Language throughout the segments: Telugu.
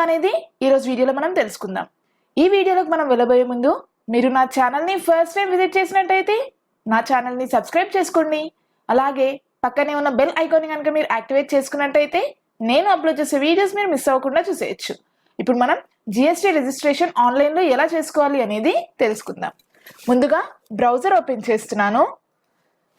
అనేది ఈ రోజు వీడియోలో మనం తెలుసుకుందాం. ఈ వీడియోలోకి మనం వెళ్ళబోయే ముందు మీరు నా ఛానల్ ని ఫస్ట్ టైం విజిట్ చేసినట్టయితే నా ఛానల్ ని సబ్స్క్రైబ్ చేసుకోండి. అలాగే పక్కనే ఉన్న బెల్ ఐకాన్ ని కనుక మీరు యాక్టివేట్ చేసుకున్నట్టయితే నేను అప్లోడ్ చేసే వీడియోస్ మీరు మిస్ అవ్వకుండా చూసేయచ్చు. ఇప్పుడు మనం జిఎస్టీ రిజిస్ట్రేషన్ ఆన్లైన్ లో ఎలా చేసుకోవాలి అనేది తెలుసుకుందాం. ముందుగా బ్రౌజర్ ఓపెన్ చేస్తున్నాను.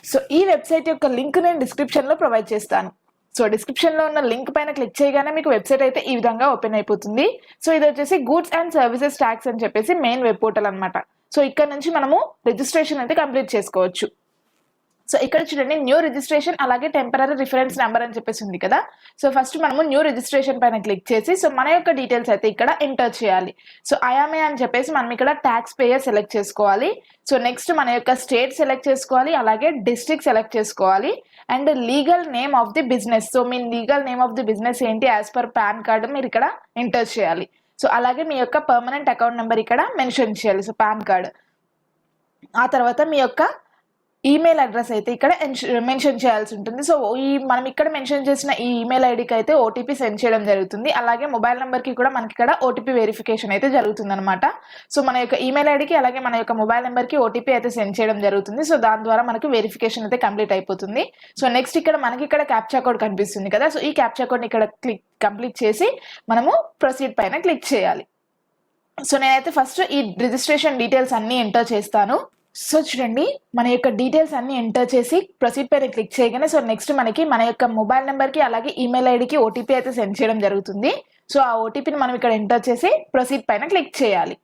సో ఈ వెబ్సైట్ యొక్క లింక్ నేను డిస్క్రిప్షన్ లో ప్రొవైడ్ చేస్తాను. సో డిస్క్రిప్షన్ లో ఉన్న లింక్ పైన క్లిక్ చేయగానే మీకు వెబ్సైట్ అయితే ఈ విధంగా ఓపెన్ అయిపోతుంది. సో ఇది వచ్చేసి గూడ్స్ అండ్ సర్వీసెస్ ట్యాక్స్ అని చెప్పేసి మెయిన్ వెబ్ పోర్టల్ అనమాట. సో ఇక్కడ నుంచి మనము రిజిస్ట్రేషన్ అయితే కంప్లీట్ చేసుకోవచ్చు. సో ఇక్కడ చూడండి న్యూ రిజిస్ట్రేషన్ అలాగే టెంపరరీ రిఫరెన్స్ నెంబర్ అని చెప్పేసి ఉంది కదా. సో ఫస్ట్ మనము న్యూ రిజిస్ట్రేషన్ పైన క్లిక్ చేసి సో మన యొక్క డీటెయిల్స్ అయితే ఇక్కడ ఎంటర్ చేయాలి. సో ఐఎంఏ అని చెప్పేసి మనం ఇక్కడ ట్యాక్స్ పేయర్ సెలెక్ట్ చేసుకోవాలి. సో నెక్స్ట్ మన యొక్క స్టేట్ సెలెక్ట్ చేసుకోవాలి, అలాగే డిస్ట్రిక్ట్ సెలెక్ట్ చేసుకోవాలి and legal name of the business. So me legal name of the business ఏంటి యాజ్ పర్ పాన్ కార్డ్ మీరు ఇక్కడ ఎంటర్ చేయాలి. సో అలాగే మీ యొక్క పర్మనెంట్ అకౌంట్ నెంబర్ ఇక్కడ మెన్షన్ చేయాలి, సో పాన్ కార్డ్. ఆ తర్వాత మీ యొక్క ఈమెయిల్ అడ్రస్ అయితే ఇక్కడ మెన్షన్ చేయాల్సి ఉంటుంది. సో మనం ఇక్కడ మెన్షన్ చేసిన ఈ ఈమెయిల్ ఐడికి అయితే ఓటీపీ సెండ్ చేయడం జరుగుతుంది. అలాగే మొబైల్ నెంబర్కి కూడా మనకి ఇక్కడ ఓటీపీ వెరిఫికేషన్ అయితే జరుగుతుంది అనమాట. సో మన యొక్క ఈమెయిల్ ఐడికి అలాగే మన యొక్క మొబైల్ నెంబర్కి ఓటీపీ అయితే సెండ్ చేయడం జరుగుతుంది. సో దాని ద్వారా మనకి వెరిఫికేషన్ అయితే కంప్లీట్ అయిపోతుంది. సో నెక్స్ట్ ఇక్కడ మనకి ఇక్కడ క్యాప్చా కోడ్ కనిపిస్తుంది కదా. సో ఈ క్యాప్చా కోడ్ని ఇక్కడ కంప్లీట్ చేసి మనము ప్రొసీడ్ పైన క్లిక్ చేయాలి. సో నేనైతే ఫస్ట్ ఈ రిజిస్ట్రేషన్ డీటెయిల్స్ అన్ని ఎంటర్ చేస్తాను. సో చూడండి మన యొక్క డీటెయిల్స్ అన్ని ఎంటర్ చేసి ప్రొసీడ్ పైన క్లిక్ చేయగానే సో నెక్స్ట్ మనకి మన యొక్క మొబైల్ నెంబర్కి అలాగే ఈమెయిల్ ఐడికి ఓటీపీ అయితే సెండ్ చేయడం జరుగుతుంది. సో ఆ ఓటీపీని మనం ఇక్కడ ఎంటర్ చేసి ప్రొసీడ్ పైన క్లిక్ చేయాలి.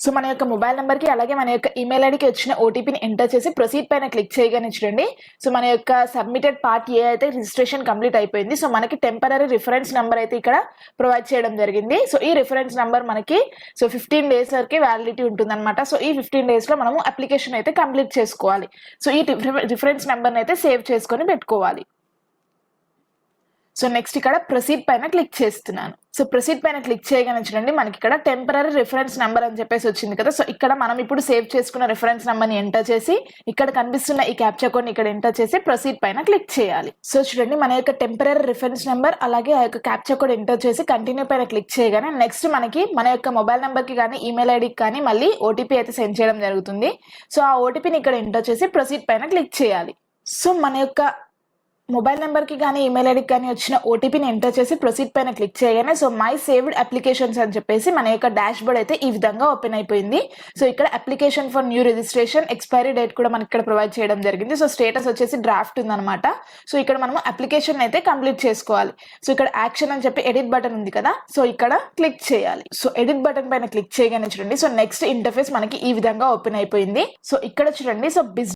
సో మన యొక్క మొబైల్ నెంబర్కి అలాగే మన యొక్క ఈమెయిల్ ఐడికి వచ్చిన ఓటీపీని ఎంటర్ చేసి ప్రొసీడ్ పైన క్లిక్ చేయగానే చూడండి సో మన యొక్క సబ్మిటెడ్ పార్ట్ ఏ అయితే రిజిస్ట్రేషన్ కంప్లీట్ అయిపోయింది. సో మనకి టెంపరరీ రిఫరెన్స్ నెంబర్ అయితే ఇక్కడ ప్రొవైడ్ చేయడం జరిగింది. సో ఈ రిఫరెన్స్ నెంబర్ మనకి సో 15 days వరకు వ్యాలిడిటీ ఉంటుంది అనమాట. సో ఈ 15 days లో మనము అప్లికేషన్ అయితే కంప్లీట్ చేసుకోవాలి. సో ఈ రిఫరెన్స్ నెంబర్ని అయితే సేవ్ చేసుకొని పెట్టుకోవాలి. సో నెక్స్ట్ ఇక్కడ ప్రొసీడ్ పైన క్లిక్ చేస్తున్నాను. సో ప్రొసీడ్ పైన క్లిక్ చేయగానే చూడండి మనకి ఇక్కడ టెంపరరీ రిఫరెన్స్ నెంబర్ అని చెప్పేసి వచ్చింది కదా. సో ఇక్కడ మనం ఇప్పుడు సేవ్ చేసుకున్న రిఫరెన్స్ నెంబర్ని ఎంటర్ చేసి ఇక్కడ కనిపిస్తున్న ఈ క్యాప్చా కోడ్ని ఇక్కడ ఎంటర్ చేసి ప్రొసీడ్ పైన క్లిక్ చేయాలి. సో చూడండి మన యొక్క టెంపరరీ రిఫరెన్స్ నెంబర్ అలాగే ఆ యొక్క క్యాప్చా కోడ్ ఎంటర్ చేసి కంటిన్యూ పైన క్లిక్ చేయగానే నెక్స్ట్ మనకి మన యొక్క మొబైల్ నెంబర్కి కానీ ఈమెయిల్ ఐడికి కానీ మళ్ళీ ఓటీపీ అయితే సెండ్ చేయడం జరుగుతుంది. సో ఆ ఓటీపీని ఇక్కడ ఎంటర్ చేసి ప్రొసీడ్ పైన క్లిక్ చేయాలి. సో మన యొక్క మొబైల్ నెంబర్కి కానీ ఈమెయిల్ ఐడికి కానీ వచ్చిన ఓటీపీని ఎంటర్ చేసి ప్రొసీడ్ పైన క్లిక్ చేయగానే సో మై సేవ్డ్ అప్లికేషన్స్ అని చెప్పేసి మన యొక్క డాష్ బోర్డ్ అయితే ఈ విధంగా ఓపెన్ అయిపోయింది. సో ఇక్కడ application for new registration expiry date కూడా మనకి ఇక్కడ ప్రొవైడ్ చేయడం జరిగింది. సో స్టేటస్ వచ్చేసి డ్రాఫ్ట్ ఉందన్నమాట. సో ఇక్కడ మనము అప్లికేషన్ అయితే కంప్లీట్ చేసుకోవాలి. సో ఇక్కడ యాక్షన్ అని చెప్పి ఎడిట్ బటన్ ఉంది కదా. సో ఇక్కడ క్లిక్ చేయాలి. సో ఎడిట్ బటన్ పైన క్లిక్ చేయగానే చూడండి సో నెక్స్ట్ ఇంటర్ఫేస్ మనకి ఈ విధంగా ఓపెన్ అయిపోయింది. సో ఇక్కడ చూడండి సో